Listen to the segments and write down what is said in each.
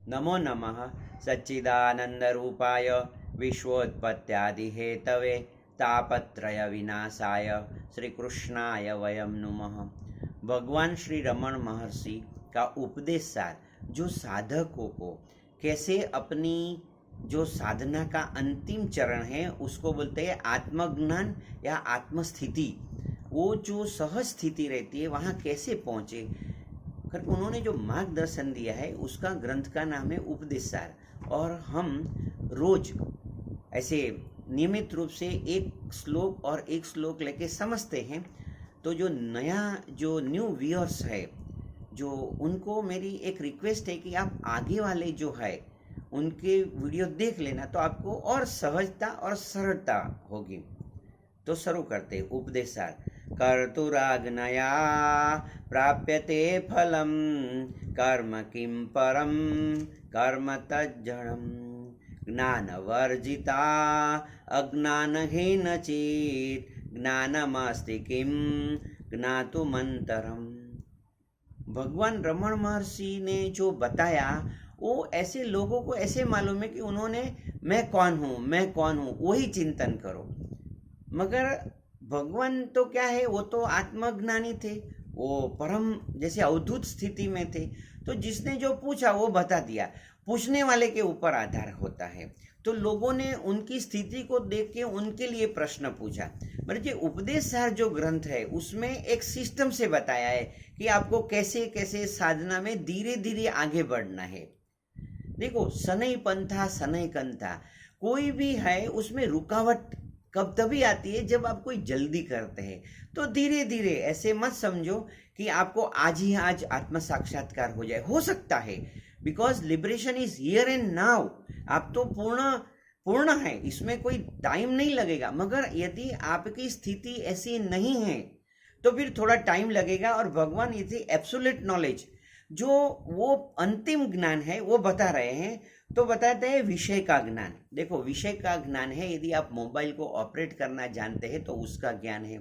नमो नमः सच्चिदानंदरूपाय विश्वोत्पत्त्यादिहेतवे तापत्रय विनाशाय श्री कृष्णाय वयम नुमः। भगवान श्री रमण महर्षि का उपदेश सार जो साधकों को कैसे अपनी जो साधना का अंतिम चरण है उसको बोलते हैं आत्मज्ञान या आत्मस्थिति। वो जो सहज स्थिति रहती है वहाँ कैसे पहुँचे करके उन्होंने जो मार्गदर्शन दिया है उसका ग्रंथ का नाम है उपदेश सार। और हम रोज ऐसे नियमित रूप से एक श्लोक और एक श्लोक लेके समझते हैं। तो जो न्यू व्यूअर्स है जो उनको मेरी एक रिक्वेस्ट है कि आप आगे वाले जो है उनके वीडियो देख लेना, तो आपको और सहजता और सरलता होगी। तो शुरू करते उपदेश सार। कर्तुराज्ञया प्राप्यते फलम कर्म किं परम कर्म तज्जडम् ज्ञानवर्जिता अज्ञानहीन चेत् ज्ञानमस्ति किं ज्ञातुमन्तरम्। भगवान रमण महर्षि ने जो बताया वो ऐसे लोगों को ऐसे मालूम है कि उन्होंने मैं कौन हूँ वही चिंतन करो। मगर भगवान तो क्या है, वो तो आत्मज्ञानी थे, वो परम जैसे अवधूत स्थिति में थे। तो जिसने जो पूछा वो बता दिया, पूछने वाले के ऊपर आधार होता है। तो लोगों ने उनकी स्थिति को देख के उनके लिए प्रश्न पूछा। मतलब ये उपदेश सार जो ग्रंथ है उसमें एक सिस्टम से बताया है कि आपको कैसे कैसे साधना में धीरे धीरे आगे बढ़ना है। देखो सनई पंथा सनई कंथा, कोई भी है उसमें रुकावट कब तभी आती है जब आप कोई जल्दी करते हैं। तो धीरे धीरे, ऐसे मत समझो कि आपको आज ही आज आत्म साक्षात्कार हो जाए। हो सकता है, because liberation is here and now. आप तो पूर्ण है, इसमें कोई टाइम नहीं लगेगा। मगर यदि आपकी स्थिति ऐसी नहीं है तो फिर थोड़ा टाइम लगेगा। और भगवान इसे एब्सोल्यूट नॉलेज जो वो अंतिम ज्ञान है वो बता रहे हैं। तो बताते हैं विषय का ज्ञान। देखो विषय का ज्ञान है, यदि आप मोबाइल को ऑपरेट करना जानते हैं तो उसका ज्ञान है।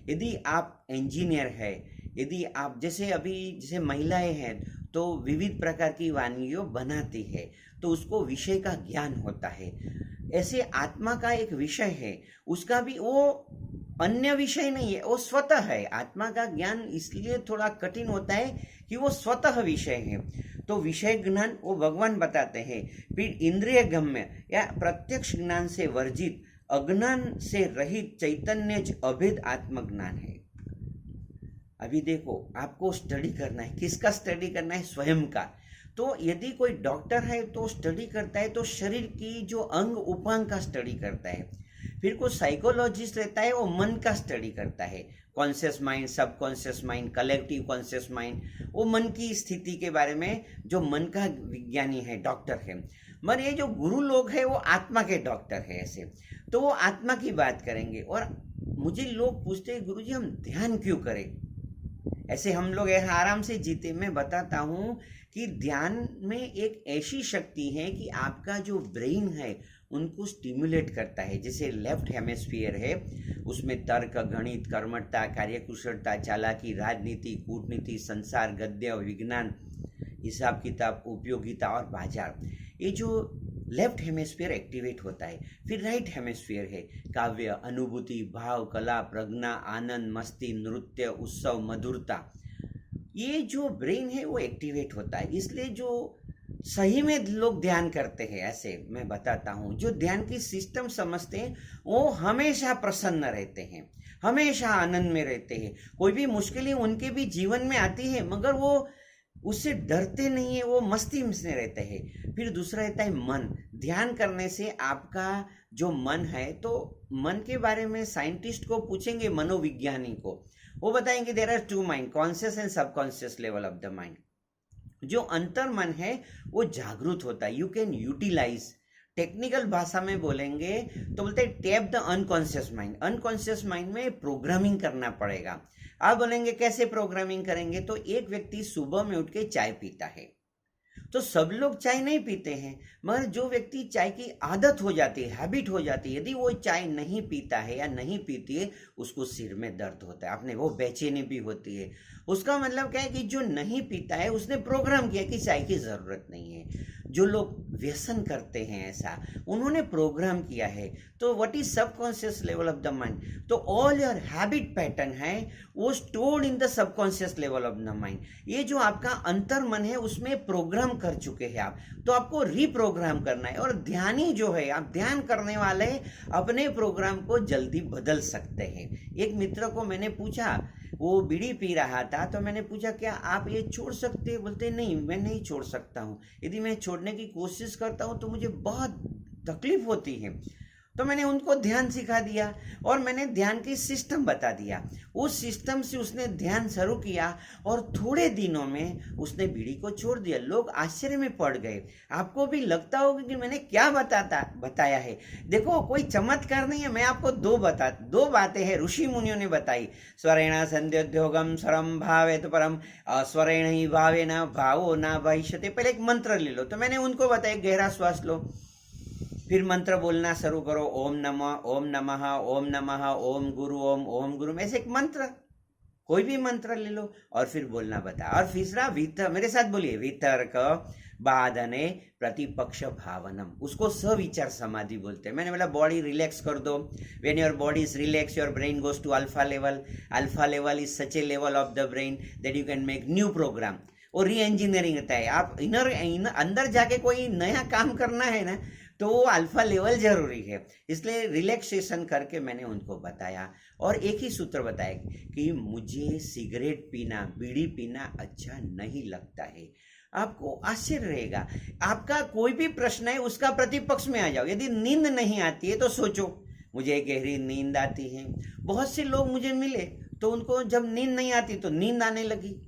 यदि आप इंजीनियर है, यदि आप जैसे महिलाएं हैं तो विविध प्रकार की वानियों बनाती है तो उसको विषय का ज्ञान होता है। ऐसे आत्मा का एक विषय है, उसका भी वो अन्य विषय नहीं है, वो स्वतः है। आत्मा का ज्ञान इसलिए थोड़ा कठिन होता है कि वो स्वतः विषय है। तो विषय ज्ञान वो भगवान बताते हैं। फिर इंद्रिय गम्य या प्रत्यक्ष ज्ञान से वर्जित अज्ञान से रहित चैतन्य अभेद आत्मज्ञान है। अभी देखो आपको स्टडी करना है, किसका स्टडी करना है? स्वयं का। तो यदि कोई डॉक्टर है तो स्टडी करता है तो शरीर की जो अंग उपांग का स्टडी करता है। फिर कोई साइकोलॉजिस्ट रहता है वो मन का स्टडी करता है, conscious mind, subconscious mind, collective conscious mind, वो मन की स्थिति के बारे में जो मन का विज्ञानी है, डॉक्टर है। मगर ये जो गुरु लोग हैं वो आत्मा के डॉक्टर है ऐसे, तो वो आत्मा की बात करेंगे। और मुझे लोग पूछते हैं गुरुजी हम ध्यान क्यों करें? ऐसे हम लोग यहाँ आराम से जीते। मैं बताता हूँ कि ध्यान में एक ऐसी शक्ति है कि आपका जो ब्रेन है उनको स्टिमुलेट करता है। जैसे लेफ्ट हेमिस्फीयर है, उसमें तर्क, गणित, कर्मठता, कार्यकुशलता, चालाकी, राजनीति, कूटनीति, संसार, गद्य, विज्ञान, हिसाब किताब, उपयोगिता और बाजार, ये जो लेफ्ट हेमिस्फीयर एक्टिवेट होता है। फिर राइट हेमिस्फीयर है काव्य, अनुभूति, भाव, कला, प्रज्ञा, आनंद, मस्ती, नृत्य, उत्सव, मधुरता। ये जो ब्रेन है वो एक्टिवेट होता है। इसलिए जो सही में लोग ध्यान करते हैं, ऐसे मैं बताता हूँ, जो ध्यान की सिस्टम समझते हैं वो हमेशा प्रसन्न रहते हैं, हमेशा आनंद में रहते हैं। कोई भी मुश्किलें उनके भी जीवन में आती है मगर वो उससे डरते नहीं है, वो मस्ती में रहते हैं। फिर दूसरा रहता है मन। ध्यान करने से आपका जो मन है, तो मन के बारे में साइंटिस्ट को पूछेंगे, मनोविज्ञानी को, वो बताएंगे there are two mind, conscious and subconscious level of the mind. जो अंतर मन है वो जागरूक होता है, यू कैन यूटिलाइज। टेक्निकल भाषा में बोलेंगे तो बोलते हैं tap the unconscious mind. Unconscious mind में प्रोग्रामिंग करना पड़ेगा। आप बोलेंगे कैसे प्रोग्रामिंग करेंगे? तो एक व्यक्ति सुबह में उठ के चाय पीता है, तो सब लोग चाय नहीं पीते हैं, मगर जो व्यक्ति चाय की आदत हो जाती है, हैबिट हो जाती है, यदि वो चाय नहीं पीता है या नहीं पीती है, उसको सिर में दर्द होता है, आपने वो बेचैनी भी होती है, उसका मतलब क्या है कि जो नहीं पीता है उसने प्रोग्राम किया कि चाय की ज़रूरत नहीं है। जो लोग व्यसन करते हैं ऐसा, उन्होंने प्रोग्राम किया है। तो what is subconscious level of the mind? तो ऑल योर हैबिट पैटर्न है वो stored in the subconscious level of the mind. ये जो आपका अंतर मन है उसमें प्रोग्राम कर चुके हैं आप, तो आपको रीप्रोग्राम करना है। और ध्यानी जो है, आप ध्यान करने वाले अपने प्रोग्राम को जल्दी बदल सकते हैं। एक मित्र को मैंने पूछा, वो बीड़ी पी रहा था, तो मैंने पूछा क्या आप ये छोड़ सकते हैं? बोलते नहीं, मैं नहीं छोड़ सकता हूँ। यदि मैं छोड़ने की कोशिश करता हूँ तो मुझे बहुत तकलीफ होती है। तो मैंने उनको ध्यान सिखा दिया और मैंने ध्यान की सिस्टम बता दिया। उस सिस्टम से उसने ध्यान शुरू किया और थोड़े दिनों में उसने बीड़ी को छोड़ दिया। लोग आश्चर्य में पड़ गए। आपको भी लगता होगा कि मैंने क्या बताया है। देखो, कोई चमत्कार नहीं है। मैं आपको दो बातें हैं ऋषि मुनियों ने बताई। स्वरेण संध्योद्योगम स्वरम भावे तो परम, स्वरेण ही भावे न भावो न भविष्यते। पहले एक मंत्र ले लो, तो मैंने उनको बताया गहरा श्वास लो, फिर मंत्र बोलना शुरू करो, ओम नमः ओम नमः ओम नमः ओम गुरु ओम गुरु। ऐसे एक मंत्र, कोई भी मंत्र ले लो और फिर बोलना बता। और तीसरा मेरे साथ बोलिए, वितर्क बाधने प्रतिपक्ष भावनम, उसको सविचार समाधि बोलते हैं। मैंने बोला बॉडी रिलैक्स कर दो। When your body is relax your brain goes to alpha level. Alpha level is such a level of the brain that you can make new program. और री इंजीनियरिंग होता है। आप अंदर जाके कोई नया काम करना है ना, तो वो अल्फा लेवल जरूरी है। इसलिए रिलैक्सेशन करके मैंने उनको बताया और एक ही सूत्र बताया कि मुझे सिगरेट पीना, बीड़ी पीना अच्छा नहीं लगता है। आपको आश्चर्य रहेगा। आपका कोई भी प्रश्न है उसका प्रतिपक्ष में आ जाओ। यदि नींद नहीं आती है तो सोचो, मुझे गहरी नींद आती है। बहुत से लोग मुझे मिले तो उनको जब नींद नहीं आती तो नींद आने लगी।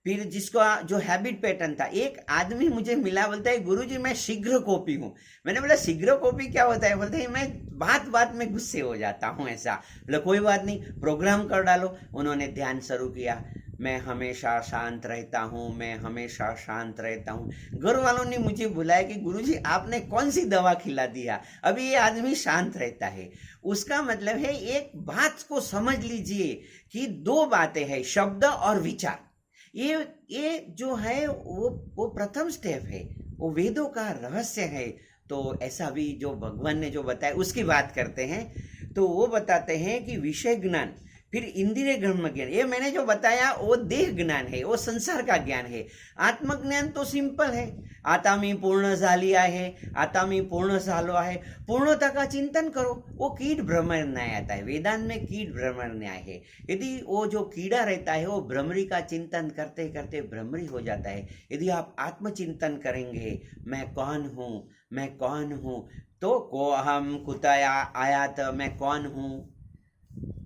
फिर जिसका जो हैबिट पैटर्न था, एक आदमी मुझे मिला, बोलता है गुरुजी मैं शीघ्र कॉपी हूँ। मैंने बोला शीघ्र कॉपी क्या होता है? बोलते हैं मैं बात में गुस्से हो जाता हूँ ऐसा। बोला कोई बात नहीं, प्रोग्राम कर डालो। उन्होंने ध्यान शुरू किया, मैं हमेशा शांत रहता हूँ, मैं हमेशा शांत रहता हूँ। घर वालों ने मुझे बुलाया कि गुरुजी आपने कौन सी दवा खिला दिया, अभी ये आदमी शांत रहता है। उसका मतलब है, एक बात को समझ लीजिए कि दो बातें हैं, शब्द और विचार। ये जो है वो प्रथम स्टेप है, वो वेदों का रहस्य है। तो ऐसा भी जो भगवान ने जो बताया उसकी बात करते हैं। तो वो बताते हैं कि विषय ज्ञान, फिर इंद्रिय ब्रह्म ज्ञान, ये मैंने जो बताया वो देह ज्ञान है, वो संसार का ज्ञान है। आत्मज्ञान तो सिंपल है, आता मी पूर्ण झाली आहे, आता मी पूर्ण झालो आहे, पूर्णता का चिंतन करो। वो कीट भ्रमर न्याय आता है, वेदांत में कीट भ्रमर न्याय है। यदि वो जो कीड़ा रहता है वो भ्रमरी का चिंतन करते करते भ्रमरी हो जाता है। यदि आप आत्मचिंतन करेंगे, मैं कौन हूँ, मैं कौन हूँ, तो को हम कुतः आयात, मैं कौन हूँ,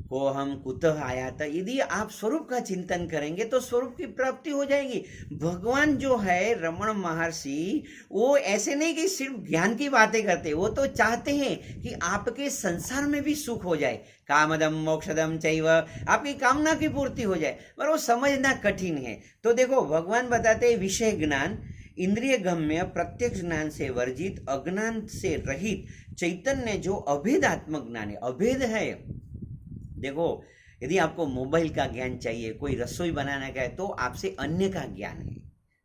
को हम कुतः आयात। यदि आप स्वरूप का चिंतन करेंगे तो स्वरूप की प्राप्ति हो जाएगी। भगवान जो है रमण महर्षि, वो ऐसे नहीं कि सिर्फ ज्ञान की बातें करते, वो तो चाहते हैं कि आपके संसार में भी सुख हो जाए। कामदम मोक्षदम चैव, आपकी कामना की पूर्ति हो जाए, पर वो समझना कठिन है। तो देखो, भगवान बताते हैं विषय ज्ञान, इंद्रिय गम्य, प्रत्यक्ष ज्ञान से वर्जित, अज्ञान से रहित चैतन्य जो अभेदात्मक ज्ञान है, अभेद है। देखो, यदि आपको मोबाइल का ज्ञान चाहिए, कोई रसोई बनाने का है, तो आपसे अन्य का ज्ञान है।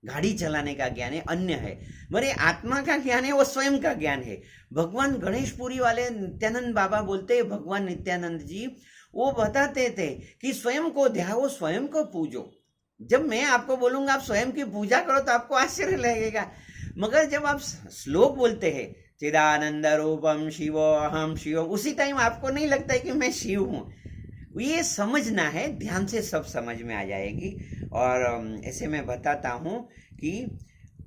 गाड़ी चलाने का ज्ञान है, अन्य है। मरे आत्मा का ज्ञान है, वो स्वयं का ज्ञान है। भगवान गणेशपुरी वाले नित्यानंद बाबा बोलते हैं, भगवान नित्यानंद जी वो बताते थे कि स्वयं को ध्याओ, स्वयं को पूजो। जब मैं आपको बोलूंगा आप स्वयं की पूजा करो तो आपको आश्चर्य लगेगा, मगर जब आप श्लोक बोलते हैं, चिदानंद रूपम शिवो अहम शिव, उसी टाइम आपको नहीं लगता है कि मैं शिव हूँ। ये समझना है, ध्यान से सब समझ में आ जाएगी। और ऐसे मैं बताता हूँ कि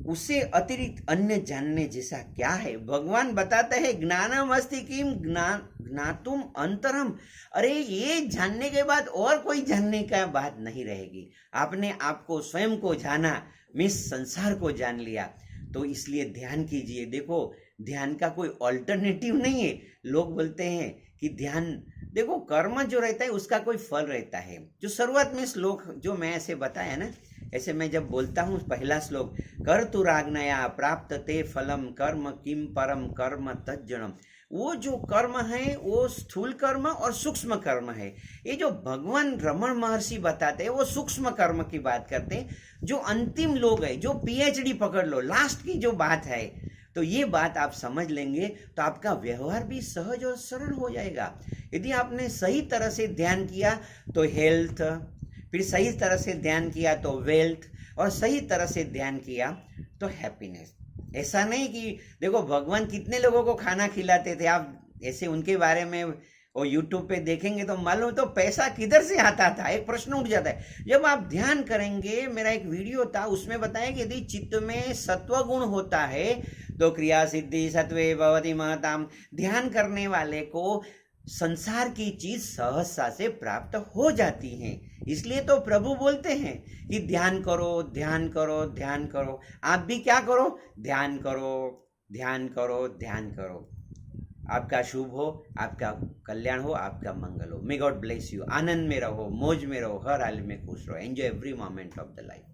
उससे अतिरिक्त अन्य जानने जैसा क्या है। भगवान बताते हैं ज्ञानम अस्ति किम ज्ञातुम अंतरम। अरे ये जानने के बाद और कोई जानने का बात नहीं रहेगी। आपने आपको स्वयं को जाना, मिस संसार को जान लिया। तो इसलिए ध्यान कीजिए। देखो, ध्यान का कोई ऑल्टरनेटिव नहीं है। लोग बोलते हैं कि ध्यान, देखो कर्म जो रहता है उसका कोई फल रहता है। जो शुरुआत में श्लोक जो मैं ऐसे बताया ना, ऐसे मैं जब बोलता हूँ पहला श्लोक, कर तु राग्नया प्राप्त ते फलम कर्म किम परम कर्म तज्जनम। वो जो कर्म है वो स्थूल कर्म और सूक्ष्म कर्म है। ये जो भगवान रमण महर्षि बताते हैं वो सूक्ष्म कर्म की बात करते हैं। जो अंतिम लोग हैं, जो पीएचडी पकड़ लो, लास्ट की जो बात है, तो ये बात आप समझ लेंगे तो आपका व्यवहार भी सहज और सरल हो जाएगा। यदि आपने सही तरह से ध्यान किया तो हेल्थ, फिर सही तरह से ध्यान किया तो वेल्थ, और सही तरह से ध्यान किया तो हैप्पीनेस। ऐसा नहीं कि देखो भगवान कितने लोगों को खाना खिलाते थे, आप ऐसे उनके बारे में और यूट्यूब पे देखेंगे तो मालूम तो पैसा किधर से आता था, एक प्रश्न उठ जाता है। जब आप ध्यान करेंगे, मेरा एक वीडियो था उसमें बताया कि यदि चित्त में सत्व गुण होता है तो क्रिया सिद्धि सत्वे भवति महताम। ध्यान करने वाले को संसार की चीज सहजता से प्राप्त हो जाती है। इसलिए तो प्रभु बोलते हैं कि ध्यान करो, ध्यान करो, ध्यान करो। आप भी क्या करो? ध्यान करो, ध्यान करो, ध्यान करो। आपका शुभ हो, आपका कल्याण हो, आपका मंगल हो। May God bless you. आनंद में रहो, मौज में रहो, हर हाल में खुश रहो। Enjoy every moment of the life.